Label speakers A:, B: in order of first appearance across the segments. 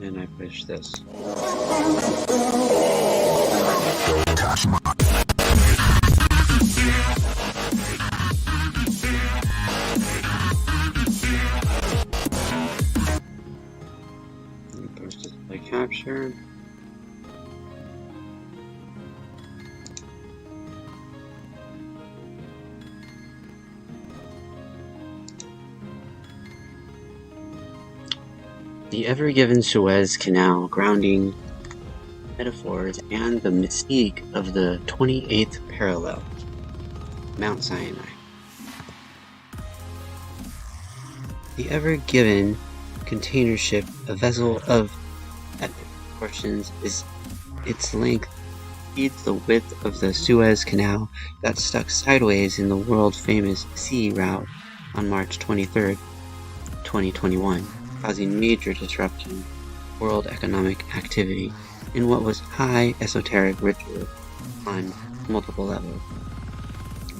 A: And I push this. And push display capture. The ever-given Suez Canal, grounding metaphors, and the mystique of the 28th parallel, Mount Sinai. The ever-given container ship, a vessel of epic proportions, is its length exceeds the width of the Suez Canal that stuck sideways in the world-famous sea route on March 23, 2021. Causing major disruption of world economic activity in what was high esoteric ritual on multiple levels.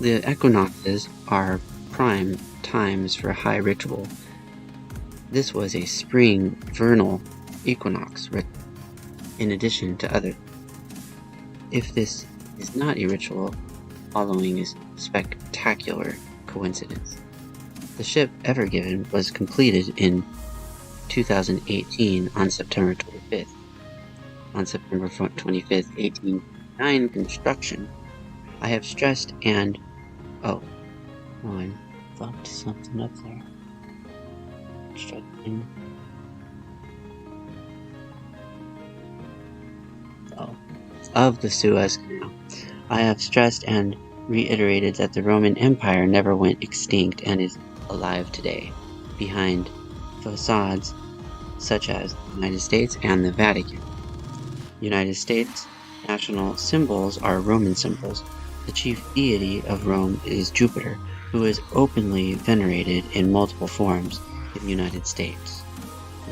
A: The equinoxes are prime times for high ritual. This was a spring vernal equinox in addition to others. If this is not a ritual, following is spectacular coincidence. The ship Ever Given was completed in 2018 on September 25th. On September 25th, 1899 construction. I have stressed and... I fucked something up there. Construction. Of the Suez Canal. I have stressed and reiterated that the Roman Empire never went extinct and is alive today, behind facades such as the United States and the Vatican. United States national symbols are Roman symbols. The chief deity of Rome is Jupiter, who is openly venerated in multiple forms in the United States.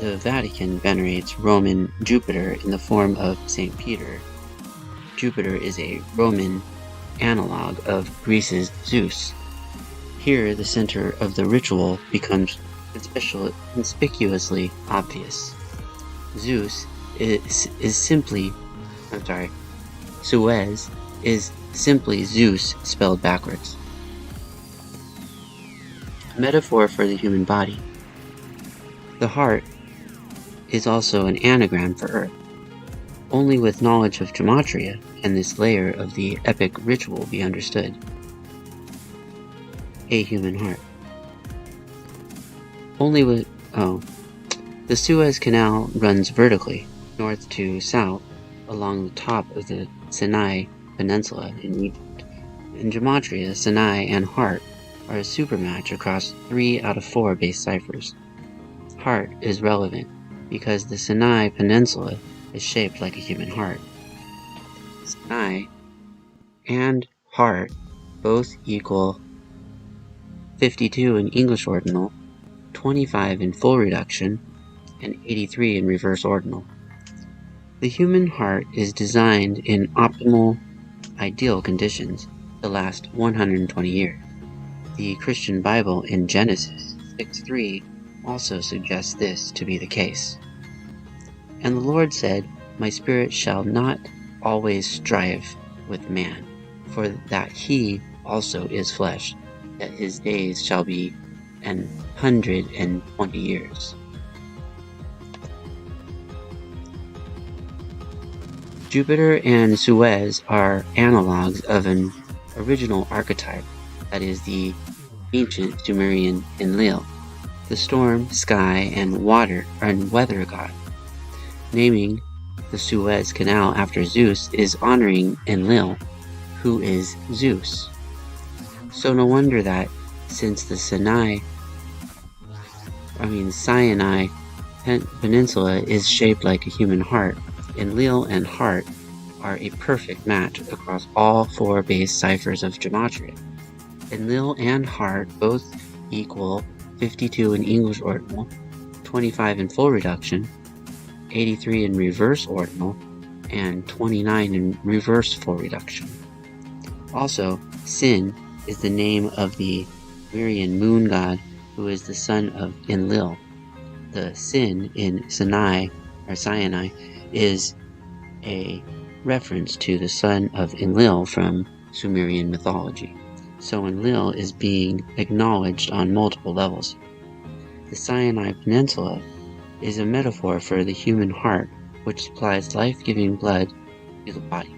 A: The Vatican venerates Roman Jupiter in the form of St. Peter. Jupiter is a Roman analog of Greece's Zeus. Here, the center of the ritual becomes conspicuously obvious. Suez is simply Zeus spelled backwards. A metaphor for the human body. The heart is also an anagram for Earth. Only with knowledge of gematria can this layer of the epic ritual be understood. A human heart. The Suez Canal runs vertically, north to south, along the top of the Sinai Peninsula in Egypt. In gematria, Sinai and heart are a supermatch across 3 out of 4 base ciphers. Heart is relevant because the Sinai Peninsula is shaped like a human heart. Sinai and heart both equal 52 in English ordinal, 25 in full reduction, and 83 in reverse ordinal. The human heart is designed in optimal, ideal conditions to last 120 years. The Christian Bible in Genesis 6:3 also suggests this to be the case. And the Lord said, My spirit shall not always strive with man, for that he also is flesh, that his days shall be 120 years. Jupiter and Suez are analogs of an original archetype, that is the ancient Sumerian Enlil, the storm, sky, and weather god. Naming the Suez Canal after Zeus is honoring Enlil, who is Zeus. So no wonder that, since the Sinai Peninsula is shaped like a human heart, Enlil and heart are a perfect match across all 4 base ciphers of gematria. Enlil and heart both equal 52 in English ordinal, 25 in full reduction, 83 in reverse ordinal, and 29 in reverse full reduction. Also, Sin is the name of the Sumerian moon god who is the son of Enlil. The Sin in Sinai or Sinai, is a reference to the son of Enlil from Sumerian mythology. So Enlil is being acknowledged on multiple levels. The Sinai Peninsula is a metaphor for the human heart, which supplies life-giving blood to the body.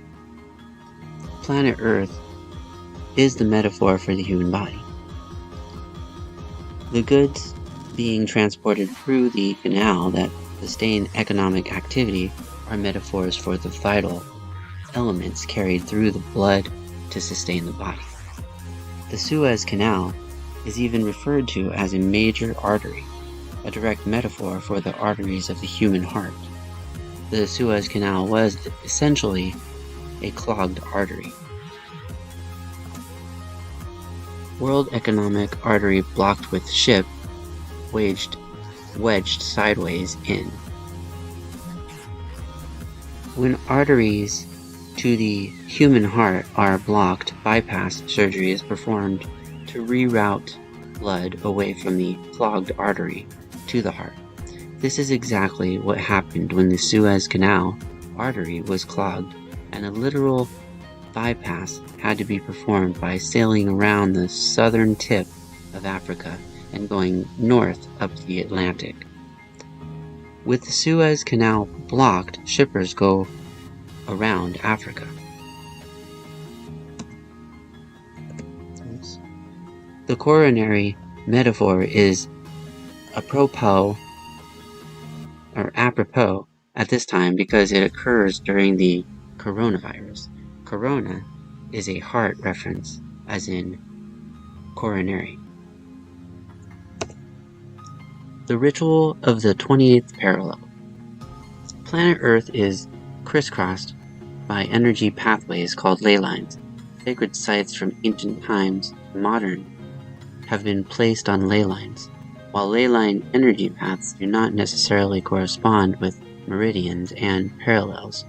A: Planet Earth is the metaphor for the human body. The goods being transported through the canal that sustain economic activity are metaphors for the vital elements carried through the blood to sustain the body. The Suez Canal is even referred to as a major artery, a direct metaphor for the arteries of the human heart. The Suez Canal was essentially a clogged artery. World Economic Artery blocked with ship, wedged sideways in. When arteries to the human heart are blocked, bypass surgery is performed to reroute blood away from the clogged artery to the heart. This is exactly what happened when the Suez Canal artery was clogged, and a literal bypass had to be performed by sailing around the southern tip of Africa and going north up the Atlantic. With the Suez Canal blocked, shippers go around Africa. The coronary metaphor is apropos at this time because it occurs during the coronavirus. Corona is a heart reference, as in coronary. The ritual of the 28th parallel. Planet Earth is crisscrossed by energy pathways called ley lines. Sacred sites from ancient times to modern have been placed on ley lines. While ley line energy paths do not necessarily correspond with meridians and parallels,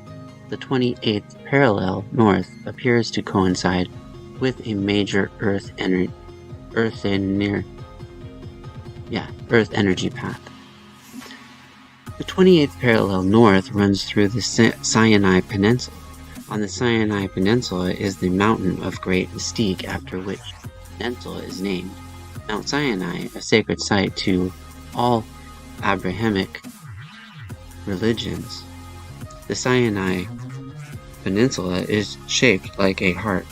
A: the 28th parallel north appears to coincide with a major Earth energy path. The 28th parallel north runs through the Sinai Peninsula. On the Sinai Peninsula is the mountain of great mystique after which the peninsula is named. Mount Sinai, a sacred site to all Abrahamic religions. The Sinai Peninsula is shaped like a heart.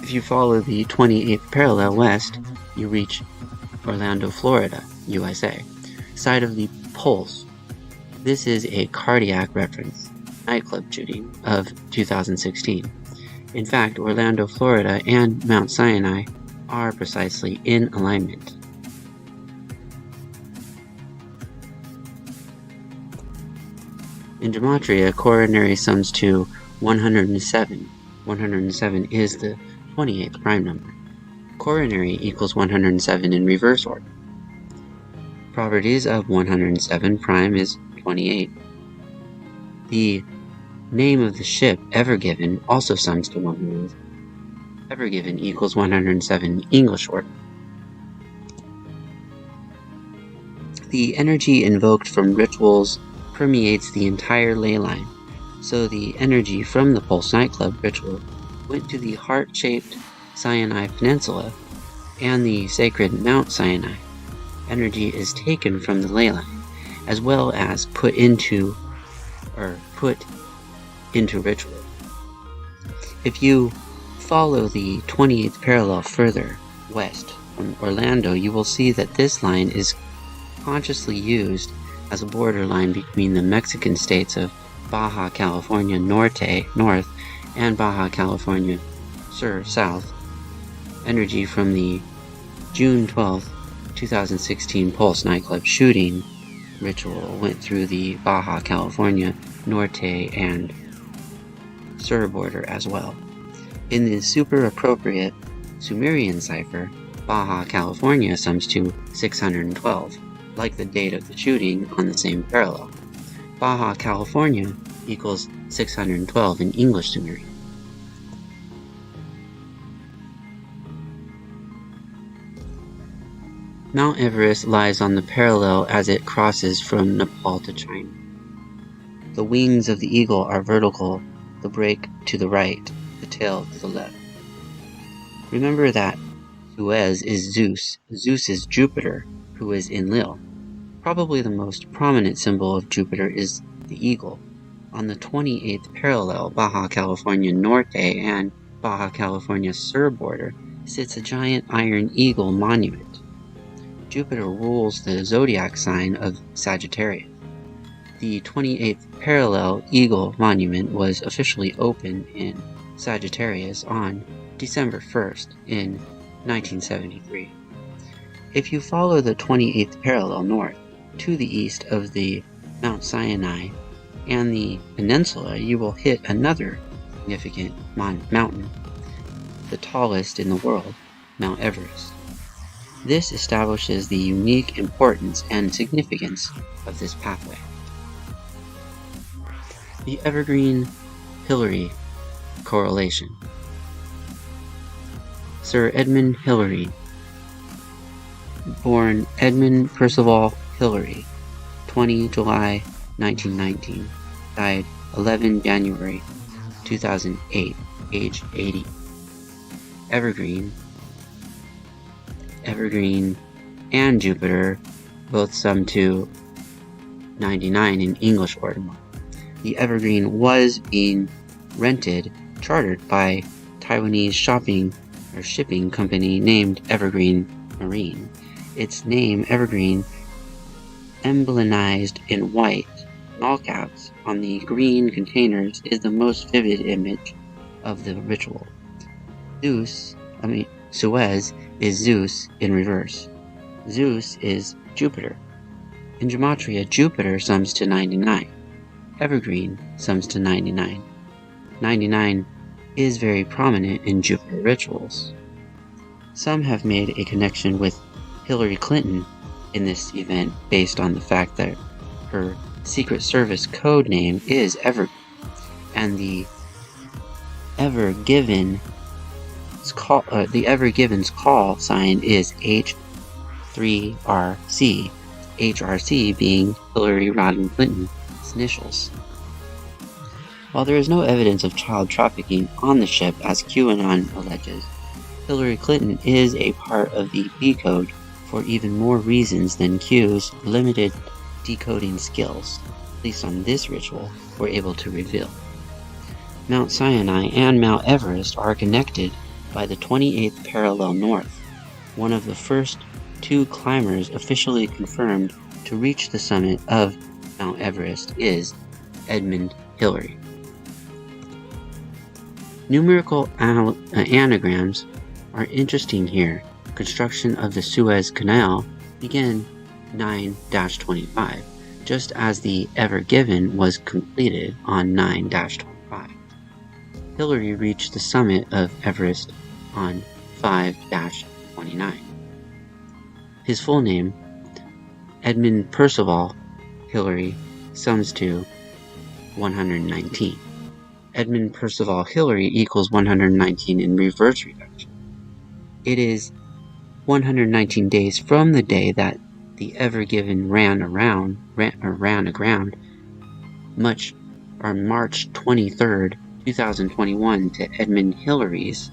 A: If you follow the 28th parallel west, you reach Orlando, Florida, USA, site of the Pulse. This is a cardiac reference nightclub shooting of 2016. In fact, Orlando, Florida and Mount Sinai are precisely in alignment. In gematria, coronary sums to 107. 107 is the 28th prime number. Coronary equals 107 in reverse order. Properties of 107 prime is 28. The name of the ship Ever Given also sums to 107. Ever Given equals 107 English order. The energy invoked from rituals permeates the entire ley line, so the energy from the Pulse nightclub ritual went to the heart-shaped Sinai Peninsula and the sacred Mount Sinai. Energy is taken from the ley line, as well as put into ritual. If you follow the 28th parallel further west from Orlando, you will see that this line is consciously used as a borderline between the Mexican states of Baja California Norte, north, and Baja California Sur, south. Energy from the June 12, 2016 Pulse nightclub shooting ritual went through the Baja California Norte and Sur border as well. In the super appropriate Sumerian cipher, Baja California sums to 612, like the date of the shooting on the same parallel. Baja California equals 612 in English Sumerian. Mount Everest lies on the parallel as it crosses from Nepal to China. The wings of the eagle are vertical, the break to the right, the tail to the left. Remember that Suez is Zeus. Zeus is Jupiter, who is Enlil. Probably the most prominent symbol of Jupiter is the eagle. On the 28th parallel, Baja California Norte and Baja California Sur border sits a giant iron eagle monument. Jupiter rules the zodiac sign of Sagittarius. The 28th parallel eagle monument was officially opened in Sagittarius on December 1st in 1973. If you follow the 28th parallel north to the east of the Mount Sinai and the peninsula, you will hit another significant mountain, the tallest in the world, Mount Everest. This establishes the unique importance and significance of this pathway. The Evergreen-Hillary correlation. Sir Edmund Hillary, born Edmund Percival Hillary, 20 July 1919, died 11 January 2008, age 80. Evergreen, and Jupiter both sum to 99 in English ordinal. The Evergreen was being chartered by Taiwanese shipping company named Evergreen Marine. Its name, Evergreen, emblemized in white, in all caps, on the green containers, is the most vivid image of the ritual. Suez is Zeus in reverse. Zeus is Jupiter. In gematria, Jupiter sums to 99. Evergreen sums to 99. 99 is very prominent in Jupiter rituals. Some have made a connection with Hillary Clinton in this event based on the fact that her Secret Service code name is Evergreen, and the Ever Given's call sign is H3RC, HRC being Hillary Rodham Clinton's initials. While there is no evidence of child trafficking on the ship as QAnon alleges, Hillary Clinton is a part of the B code for even more reasons than Q's limited decoding skills, at least on this ritual, were able to reveal. Mount Sinai and Mount Everest are connected by the 28th parallel north. One of the first two climbers officially confirmed to reach the summit of Mount Everest is Edmund Hillary. Numerical anagrams are interesting here. Construction of the Suez Canal began 9-25, just as the Ever Given was completed on 9-25. Hillary reached the summit of Everest on 5-29. His full name, Edmund Percival Hillary, sums to 119. Edmund Percival Hillary equals 119 in reverse reduction. It is 119 days from the day that the Ever Given ran aground, March 23rd, 2021 to Edmund Hillary's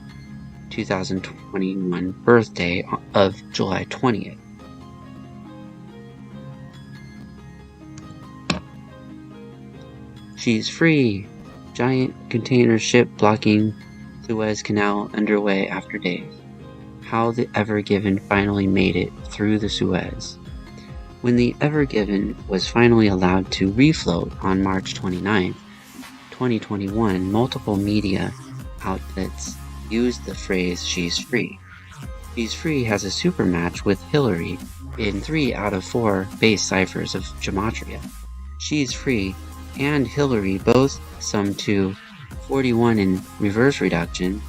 A: 2021 birthday of July 20th. She's free. Giant container ship blocking Suez Canal underway after days. How the Ever Given finally made it through the Suez. When the Ever Given was finally allowed to refloat on March 29, 2021, multiple media outlets used the phrase "she's free." She's free has a super match with Hillary in 3 out of 4 base ciphers of gematria. She's free and Hillary both sum to 41 in reverse reduction,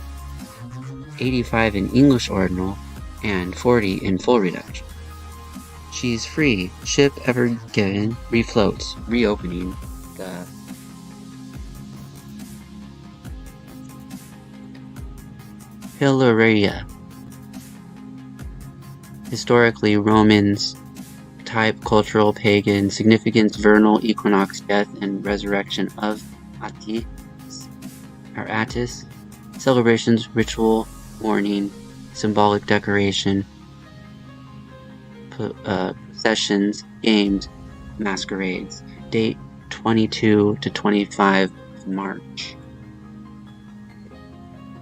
A: 85 in English ordinal, and 40 in full reduction. She's free. Ship Ever Given refloats, reopening the historically Romans, type cultural pagan significance, vernal equinox, death and resurrection of Attis, celebrations, ritual, mourning, symbolic decoration, processions, games, masquerades. Date 22 to 25 of March.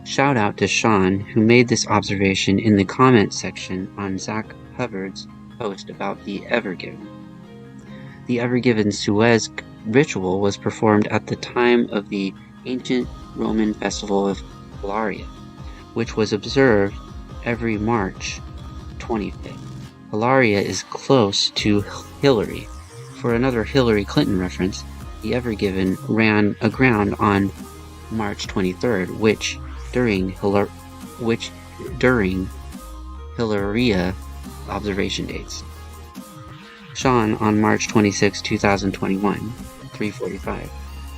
A: Shout out to Sean, who made this observation in the comment section on Zach Hubbard's post about the Ever Given. The Ever Given Suez ritual was performed at the time of the ancient Roman festival of Hilaria, which was observed every March 25th. Hilaria is close to Hillary. For another Hillary Clinton reference, the Ever Given ran aground on March 23rd, which during Hilaria observation dates. Sean on March 26, 2021, 3:45.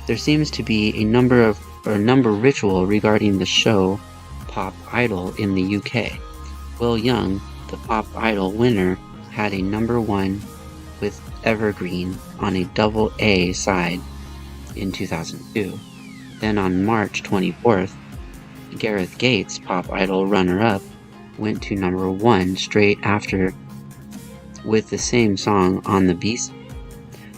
A: There seems to be a number ritual regarding the show Pop Idol in the UK. Will Young, the Pop Idol winner, had a number 1 with Evergreen on a double A side in 2002. Then on March 24th, Gareth Gates, Pop Idol runner-up, went to number 1 straight after with the same song on the B-side.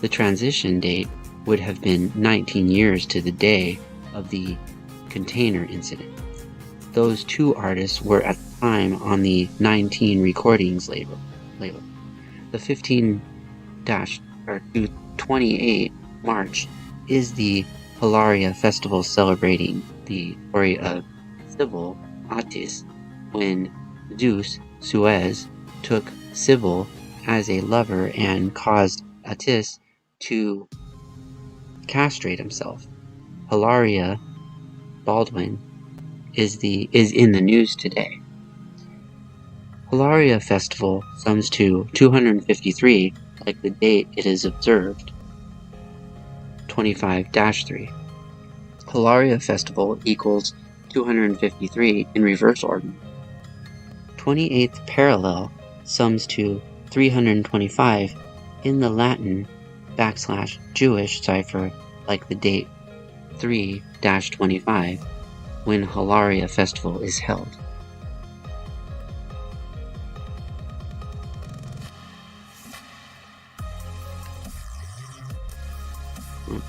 A: The transition date would have been 19 years to the day of the container incident. Those two artists were at the time on the 19 Recordings label. The 15-28 March is the Hilaria Festival celebrating the story of Sybil Attis when Zeus, Suez, took Sybil as a lover and caused Attis to castrate himself. Hilaria Baldwin is in the news today. Hilaria Festival sums to 253, like the date it is observed, 25-3. Hilaria Festival equals 253 in reverse order. 28th parallel sums to 325 in the Latin /Jewish cipher, like the date 3-25 when Hilaria Festival is held. Oops.